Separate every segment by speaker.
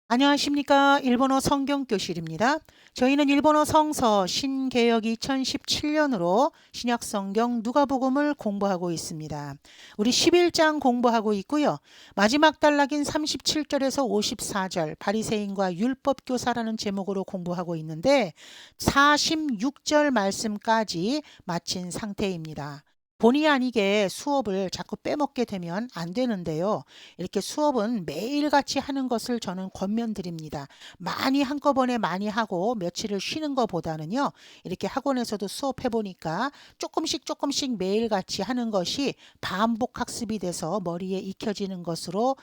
Speaker 1: 안녕하십니까. 일본어 성경교실입니다. 저희는 일본어 성서 신개역 2017년으로 신약성경 누가복음을 공부하고 있습니다. 우리 11장 공부하고 있고요. 마지막 단락인 37절에서 54절 바리새인과 율법교사라는 제목으로 공부하고 있는데 46절 말씀까지 마친 상태입니다. 본의 아니게 수업을 자꾸 빼먹게 되면 안 되는데요. 이렇게 수업은 매일같이 하는 것을 저는 권면드립니다. 많이 한꺼번에 많이 하고 며칠을 쉬는 것보다는요. 이렇게 학원에서도 수업해 보니까 조금씩 매일같이 하는 것이 반복 학습이 돼서 머리에 익혀지는 것으로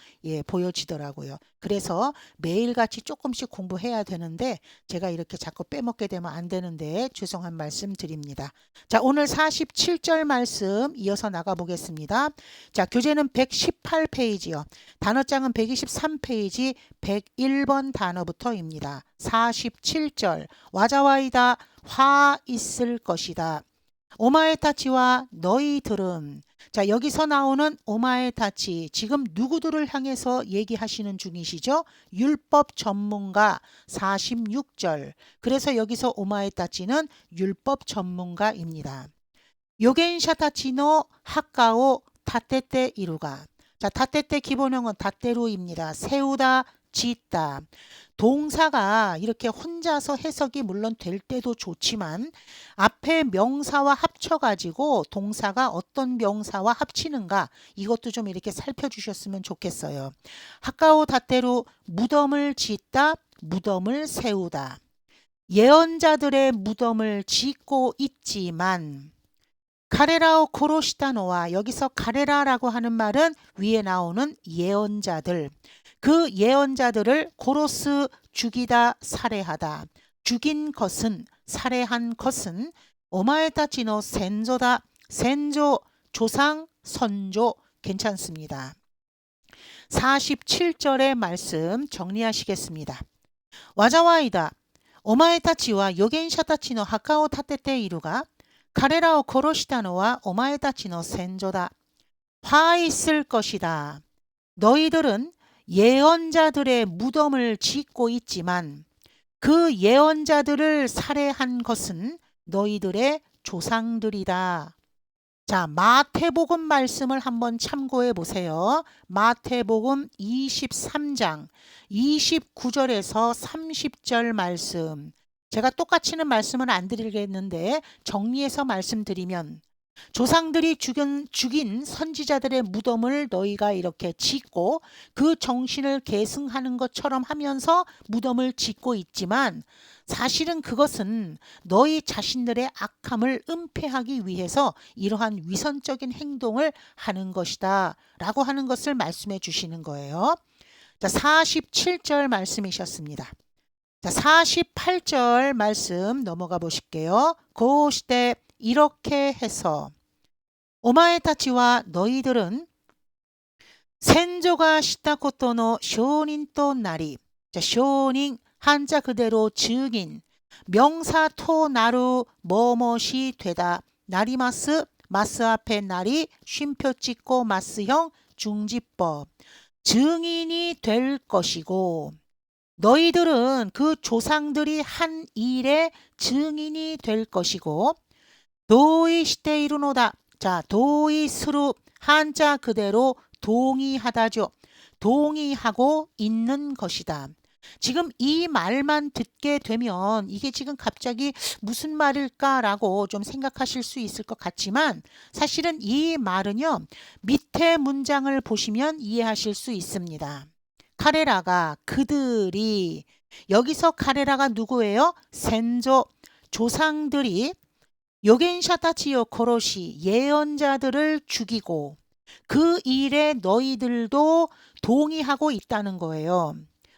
Speaker 1: 보여지더라고요. 그래서 매일같이 조금씩 공부해야 되는데 제가 이렇게 자꾸 빼먹게 되면 안 되는데 죄송한 말씀 드립니다. 자, 오늘 47절 말씀 이어서 나가 보겠습니다. 자, 교재는 118페이지요. 단어장은 123페이지 101번 단어부터입니다. 47절 와자와이다 화 있을 것이다. 오마에타치와 너희들은 자 여기서 나오는 오마에타치 지금 누구들을 향해서 얘기하시는 중이시죠? 율법 전문가 46절 그래서 여기서 오마에타치는 율법 전문가입니다. 요겐샤타치노 하카오 타테테 이루가 자 타테테 기본형은 다테루입니다. 세우다 짓다 동사가 이렇게 혼자서 해석이 물론 될 때도 좋지만 앞에 명사와 합쳐가지고 동사가 어떤 명사와 합치는가 이것도 좀 이렇게 살펴주셨으면 좋겠어요. 하카오 다테루 무덤을 짓다 무덤을 세우다 예언자들의 무덤을 짓고 있지만 카레라오 코로시타노와 여기서 카레라라고 하는 말은 위에 나오는 예언자들 그 예언자들을 고로스 죽이다 살해하다 죽인 것은 살해한 것은 오마에타치노 센조다 센조 조상 선조 괜찮습니다. 47절의 말씀 정리하시겠습니다. 와자와이다 오마에타치와 요겐샤타치노 하카오 타테테 이루가 카레라오 고로시타노와 오마에타치노 센조다. 화 있을 것이다. 너희들은 예언자들의 무덤을 짓고 있지만 그 예언자들을 살해한 것은 너희들의 조상들이다. 자, 마태복음 말씀을 한번 참고해 보세요. 마태복음 23장 29절에서 30절 말씀. 제가 똑같이는 말씀을 안 드리겠는데 정리해서 말씀드리면 조상들이 죽인 선지자들의 무덤을 너희가 이렇게 짓고 그 정신을 계승하는 것처럼 하면서 무덤을 짓고 있지만 사실은 그것은 너희 자신들의 악함을 은폐하기 위해서 이러한 위선적인 행동을 하는 것이다 라고 하는 것을 말씀해 주시는 거예요. 자, 47절 말씀이셨습니다. 자, 48절 말씀 넘어가 보실게요. 고시대 이렇게 해서 오마에타치와 너희들은 센조가 시타코토노 쇼닌또 나리 자, 쇼닌 한자 그대로 증인 명사 토 나루 뭐뭇이 되다 나리마스 마스 앞에 나리 쉼표 찍고 마스형 중지법 증인이 될 것이고 너희들은 그 조상들이 한 일의 증인이 될 것이고 도의 시대 이루노다. 자, 도의 스루 한자 그대로 동의하다죠. 동의하고 있는 것이다. 지금 이 말만 듣게 되면 이게 지금 갑자기 무슨 말일까라고 좀 생각하실 수 있을 것 같지만 사실은 이 말은요. 밑에 문장을 보시면 이해하실 수 있습니다. 카레라가 그들이 여기서 카레라가 누구예요? 센조 조상들이 요겐샤타치요 코로시 예언자들을 죽이고 그 일에 너희들도 동의하고 있다는 거예요.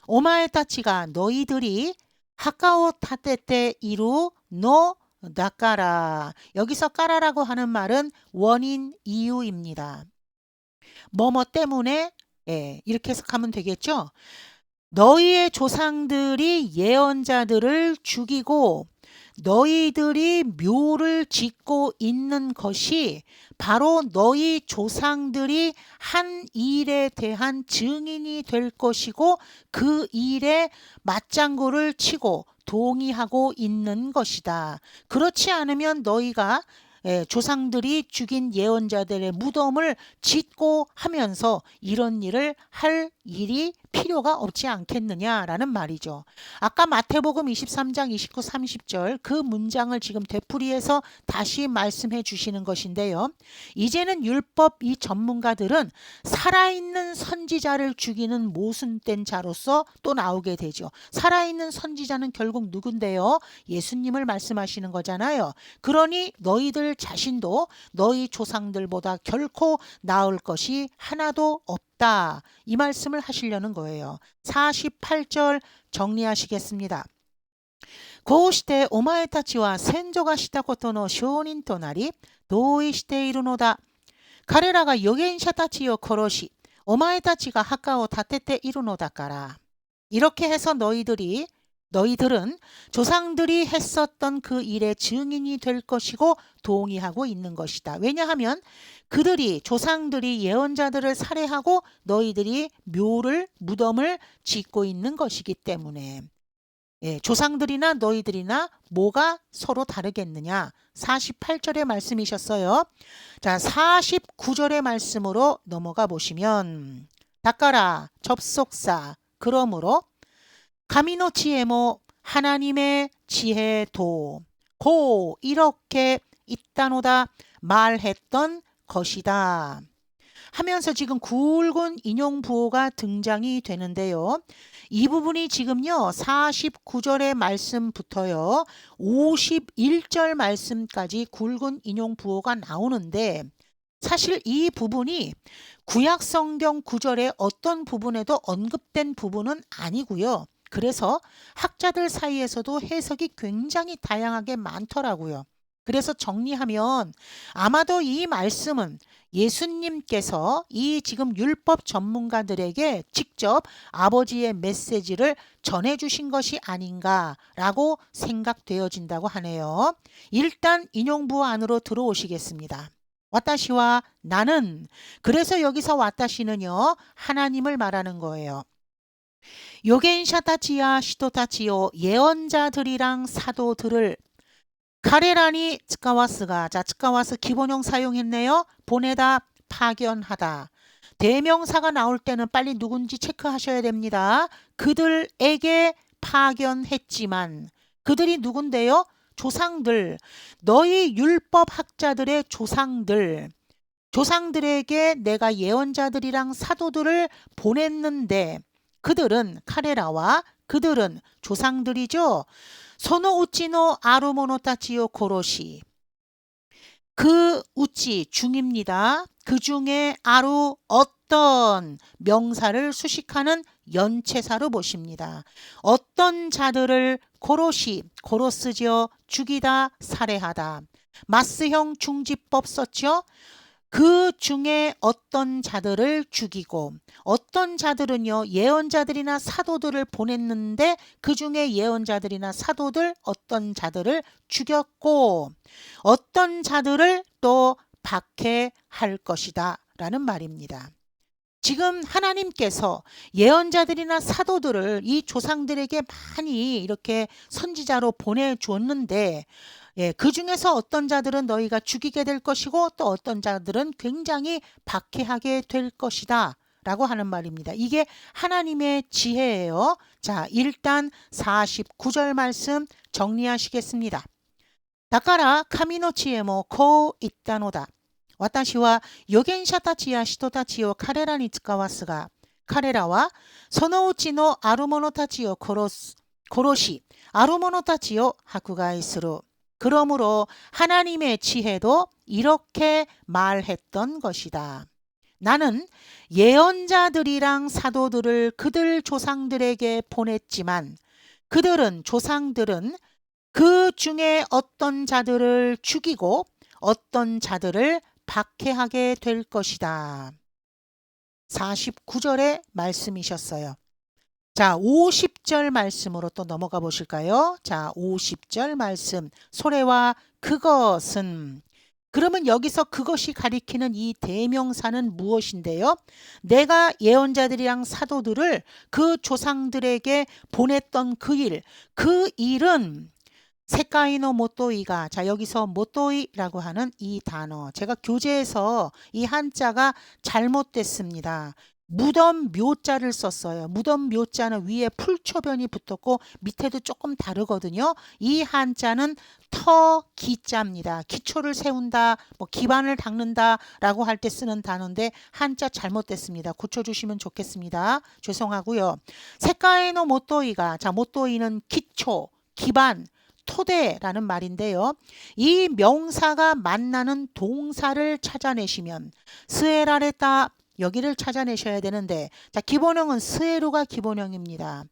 Speaker 1: 오마에타치가 너희들이 하카오 타테테 이루 노 나까라 여기서 까라라고 하는 말은 원인 이유입니다. 뭐뭐 때문에 이렇게 해석하면 되겠죠. 너희의 조상들이 예언자들을 죽이고 너희들이 묘를 짓고 있는 것이 바로 너희 조상들이 한 일에 대한 증인이 될 것이고 그 일에 맞장구를 치고 동의하고 있는 것이다. 그렇지 않으면 너희가 조상들이 죽인 예언자들의 무덤을 짓고 하면서 이런 일을 할 일이 필요가 없지 않겠느냐라는 말이죠. 아까 마태복음 23장 29, 30절 그 문장을 지금 되풀이해서 다시 말씀해 주시는 것인데요. 이제는 율법 이 전문가들은 살아있는 선지자를 죽이는 모순된 자로서 또 나오게 되죠. 살아있는 선지자는 결국 누군데요? 예수님을 말씀하시는 거잖아요. 그러니 너희들 자신도 너희 조상들보다 결코 나을 것이 하나도 없다. 이 말씀을 하시려는 거예요. 48절 정리하시겠습니다. こうしてお前たちは先祖がしたことの証人となり同意しているのだ。彼らが預言者たちを殺し、お前たちが墓を建てているのだから。이렇게 해서 너희들은 조상들이 했었던 그 일의 증인이 될 것이고 동의하고 있는 것이다. 왜냐하면 조상들이 예언자들을 살해하고 너희들이 무덤을 짓고 있는 것이기 때문에. 조상들이나 너희들이나 뭐가 서로 다르겠느냐. 48절의 말씀이셨어요. 자, 49절의 말씀으로 넘어가 보시면 닦아라 접속사 그러므로 가미노 지혜모 하나님의 지혜도 고 이렇게 있다노다 말했던 것이다 하면서 지금 굵은 인용 부호가 등장이 되는데요. 이 부분이 지금요 49절의 말씀부터요 51절 말씀까지 굵은 인용 부호가 나오는데 사실 이 부분이 구약 성경 구절의 어떤 부분에도 언급된 부분은 아니고요. 그래서 학자들 사이에서도 해석이 굉장히 다양하게 많더라고요. 그래서 정리하면 아마도 이 말씀은 예수님께서 이 지금 율법 전문가들에게 직접 아버지의 메시지를 전해주신 것이 아닌가라고 생각되어진다고 하네요. 일단 인용부 안으로 들어오시겠습니다. 와타시와 나는 그래서 여기서 와타시는요 하나님을 말하는 거예요. 요겐샤타치야 시토타치요 예언자들이랑 사도들을 카레라니 츠카와스가 자 츠카와스 기본형 사용했네요. 보내다 파견하다. 대명사가 나올 때는 빨리 누군지 체크하셔야 됩니다. 그들에게 파견했지만 그들이 누군데요? 조상들. 너희 율법학자들의 조상들에게 내가 예언자들이랑 사도들을 보냈는데 그들은 카레라와 그들은 조상들이죠. 소노 우치노 아루모노타치요 고로시 그 우치 중입니다. 그 중에 아루 어떤 명사를 수식하는 연체사로 보십니다. 어떤 자들을 고로스죠. 죽이다 살해하다. 마스형 중지법 썼죠. 그 중에 어떤 자들을 죽이고 어떤 자들은요 예언자들이나 사도들을 보냈는데 그 중에 예언자들이나 사도들 어떤 자들을 죽였고 어떤 자들을 또 박해할 것이다 라는 말입니다. 지금 하나님께서 예언자들이나 사도들을 이 조상들에게 많이 이렇게 선지자로 보내주었는데 그 중에서 어떤 자들은 너희가 죽이게 될 것이고 또 어떤 자들은 굉장히 박해하게 될 것이다 라고 하는 말입니다. 이게 하나님의 지혜예요. 자, 일단 49절 말씀 정리하시겠습니다. 다카라 카미노 지혜모 코 있다노다. 私は預言者たちや人たちを彼らに使わすが、彼らはそのうちのある者たちを殺し、ある者たちを迫害する。그러므로 하나님의 지혜도 이렇게 말했던 것이다. 나는 예언자들이랑 사도들을 그들 조상들에게 보냈지만 조상들은 그 중에 어떤 자들을 죽이고 어떤 자들을 박해하게 될 것이다. 49절의 말씀이셨어요. 자, 50절 말씀으로 또 넘어가 보실까요? 자, 50절 말씀. 소래와 그것은. 그러면 여기서 그것이 가리키는 이 대명사는 무엇인데요? 내가 예언자들이랑 사도들을 그 조상들에게 보냈던 그 일은 세카이노 모토이가, 자, 여기서 모토이라고 하는 이 단어, 제가 교재에서 이 한자가 잘못됐습니다. 무덤 묘자를 썼어요. 무덤 묘자는 위에 풀초변이 붙었고 밑에도 조금 다르거든요. 이 한자는 터 기자입니다. 기초를 세운다, 뭐 기반을 닦는다라고 할 때 쓰는 단어인데 한자 잘못됐습니다. 고쳐주시면 좋겠습니다. 죄송하고요. 세카이노 모토이가, 자, 모토이는 기초, 기반, 토대라는 말인데요. 이 명사가 만나는 동사를 찾아내시면 스에라레타, 여기를 찾아내셔야 되는데, 자, 기본형은 스에루가 기본형입니다.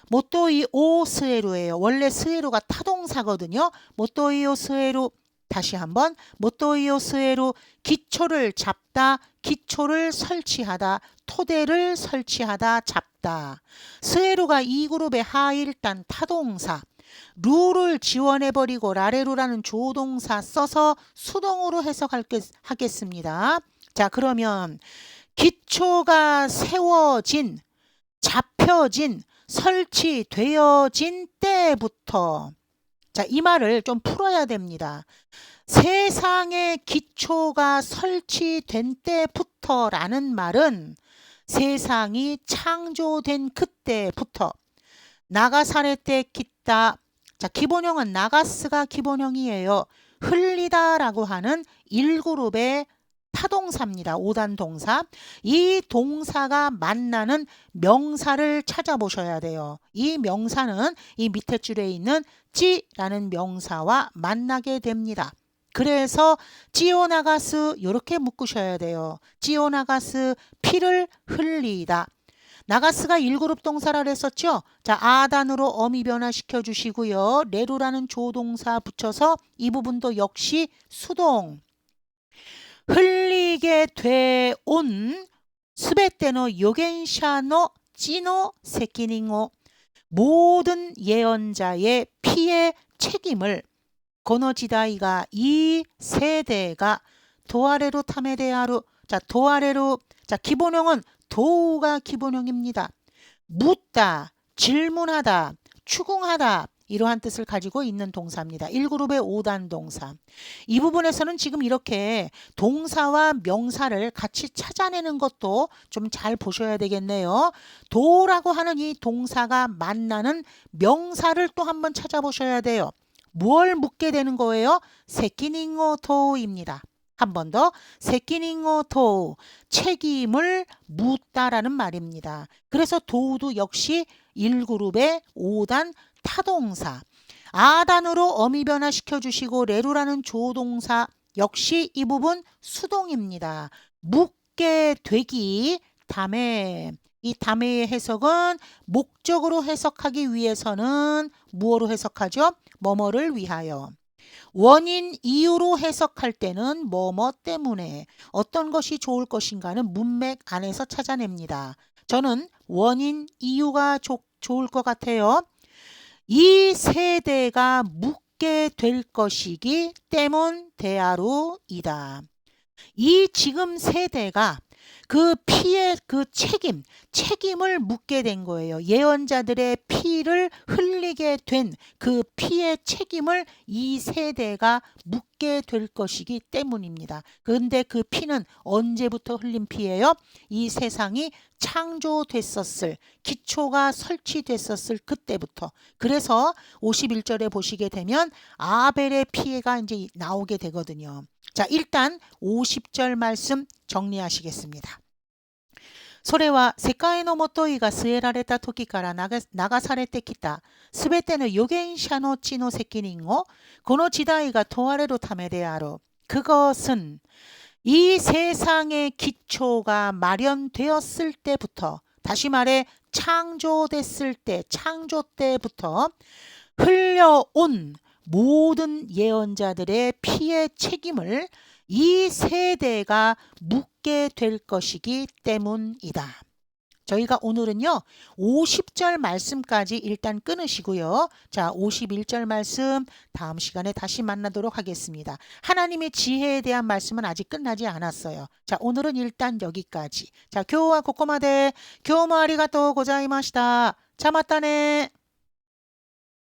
Speaker 1: 모토이 오 스에루예요. 원래 스에루가 타동사거든요. 모토이 오 스에루, 다시 한번 모토이 오 스에루, 기초를 잡다, 기초를 설치하다, 토대를 설치하다, 잡다. 스에루가 이 그룹의 하일단 타동사, 루를 지원해버리고 라레루라는 조동사 써서 수동으로 해석하겠습니다. 자, 그러면 기초가 세워진, 잡혀진, 설치되어진 때부터, 자, 이 말을 좀 풀어야 됩니다. 세상의 기초가 설치된 때부터라는 말은 세상이 창조된 그때부터, 나가사레 때 기타, 자, 기본형은 나가스가 기본형이에요. 흘리다라고 하는 1그룹의 타동사입니다. 5단 동사. 이 동사가 만나는 명사를 찾아보셔야 돼요. 이 명사는 이 밑에 줄에 있는 찌라는 명사와 만나게 됩니다. 그래서 찌오나가스 이렇게 묶으셔야 돼요. 찌오나가스, 피를 흘리다. 나가스가 1그룹 동사라 그랬었죠. 자, 아단으로 어미 변화시켜 주시고요. 레루라는 조동사 붙여서 이 부분도 역시 수동. 흘리게 되온 스베테노 요겐샤노 찌노 세키닝오, 모든 예언자의 피의 책임을 고노지다이가, 이 세대가 도아레로 타메데아루, 자, 도아레로, 자, 기본형은 도우가 기본형입니다. 묻다, 질문하다, 추궁하다, 이러한 뜻을 가지고 있는 동사입니다. 1그룹의 5단 동사. 이 부분에서는 지금 이렇게 동사와 명사를 같이 찾아내는 것도 좀 잘 보셔야 되겠네요. 도라고 하는 이 동사가 만나는 명사를 또 한번 찾아보셔야 돼요. 뭘 묻게 되는 거예요? 세키닝오 도우입니다. 한 번 더, 세키닝오 도우, 책임을 묻다라는 말입니다. 그래서 도우도 역시 1그룹의 5단 타동사. 아단으로 어미 변화시켜 주시고 레루라는 조동사, 역시 이 부분 수동입니다. 묻게 되기, 다메. 이 다메의 해석은 목적으로 해석하기 위해서는 무엇으로 해석하죠? 뭐뭐를 위하여. 원인, 이유로 해석할 때는 뭐뭐 때문에, 어떤 것이 좋을 것인가는 문맥 안에서 찾아냅니다. 저는 원인, 이유가 좋을 것 같아요. 이 세대가 묻게 될 것이기 때문 대하루이다. 이 지금 세대가 그 피의 그 책임을 묻게 된 거예요. 예언자들의 피를 흘리게 된 그 피의 책임을 이 세대가 묻게 될 것이기 때문입니다. 그런데 그 피는 언제부터 흘린 피예요? 이 세상이 창조됐었을, 기초가 설치됐었을 그때부터. 그래서 51절에 보시게 되면 아벨의 피해가 이제 나오게 되거든요. 자, 일단 50절 말씀 정리하시겠습니다. それは世界のもといが据えられた時から流されてきたすべての預言者の地の責任をこの時代が問われるためである。그것은 이 세상의 기초가 마련되었을 때부터, 다시 말해 창조됐을 때, 창조 때부터 흘려온 모든 예언자들의 피의 책임을 이 세대가 묻게 될 것이기 때문이다. 저희가 오늘은요 50절 말씀까지 일단 끊으시고요. 자 51절 말씀 다음 시간에 다시 만나도록 하겠습니다. 하나님의 지혜에 대한 말씀은 아직 끝나지 않았어요. 자 오늘은 일단 여기까지. 자今日はここまで。今日もありがとうございました。 자 맞다네.